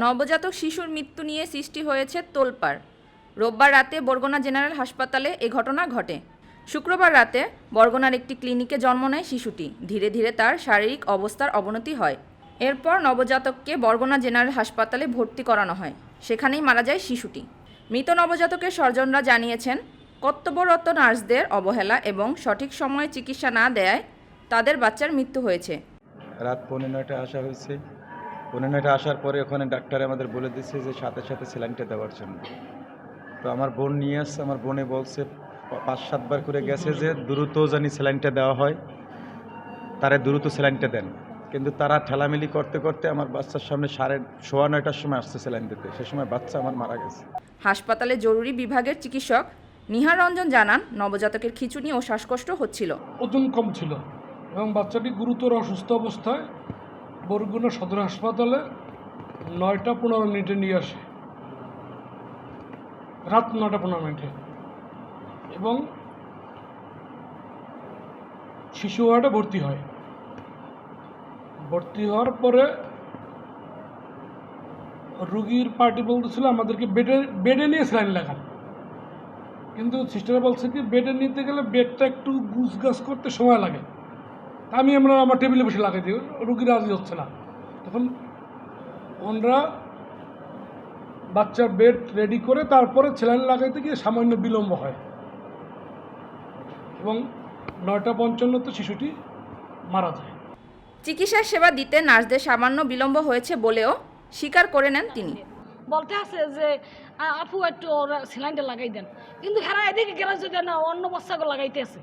নবজাতক শিশুর মৃত্যু নিয়ে সৃষ্টি হয়েছে তোলপাড়। রোববার রাতে বরগুনা জেনারেল হাসপাতালে এ ঘটনা ঘটে। শুক্রবার রাতে বরগুনার একটি ক্লিনিকে জন্ম নেয় শিশুটি। ধীরে ধীরে তার শারীরিক অবস্থার অবনতি হয়। এরপর নবজাতককে বরগুনা জেনারেল হাসপাতালে ভর্তি করানো হয়। সেখানেই মারা যায় শিশুটি। মৃত নবজাতকের স্বজনরা জানিয়েছেন, কর্তব্যরত নার্সদের অবহেলা এবং সঠিক সময়ে চিকিৎসা না দেয়ায় তাদের বাচ্চার মৃত্যু হয়েছে। রাত 9:30টায় আসা হয়েছে। 9:30টায় আসার পরে ওখানে ডাক্তার আমাদের বলে দিচ্ছে যে সাথে সাথে স্যালাইনটা দেওয়ার জন্য। তো আমার বোন নিয়ে আসছে, আমার বোনে বলছে 5-7 বার করে গেছে যে দ্রুত জানি স্যালাইনটা দেওয়া হয়, তারা দ্রুত স্যালাইনটা দেন। কিন্তু তারা ঠেলামেলি করতে করতে আমার বাচ্চার সামনে 9:30টার সময় আসছে স্যালাইন দিতে। সে সময় বাচ্চা আমার মারা গেছে। হাসপাতালে জরুরি বিভাগের চিকিৎসক নিহার রঞ্জন জানান, নবজাতকের খিঁচুনি ও শ্বাসকষ্ট হচ্ছিল। ওজন কম ছিল এবং বাচ্চাটি গুরুতর অসুস্থ অবস্থায় বরগুনা সদর হাসপাতালে 9:15 নিয়ে আসে, রাত 9:15 এবং শিশু ওয়ার্ডে ভর্তি হয়। ভর্তি হওয়ার পরে রুগীর পার্টি বলতেছিল আমাদেরকে বেডে নিয়ে স্যালাইন লাগান, কিন্তু সিস্টার বলছে কি বেডে নিতে গেলে বেডটা একটু গুছগাছ করতে সময় লাগে। আমরা আমার টেবিলে বসে লাগাই দিই, রুগী রাজি হচ্ছে না। তখন ওনারা বাচ্চার বেড রেডি করে তারপরে স্যালাইন লাগাইতে গিয়ে সামান্য বিলম্ব হয় এবং 9:55 শিশুটি মারা যায়। চিকিৎসার সেবা দিতে নার্সদের সামান্য বিলম্ব হয়েছে বলেও স্বীকার করে নেন তিনি। বলতে আছে যে আপু একটু ওরা স্যালাইনটা লাগাই দেন, কিন্তু হেরা এদিকে গেলে যদি না অন্য বাচ্চাকে লাগাইতে আছে।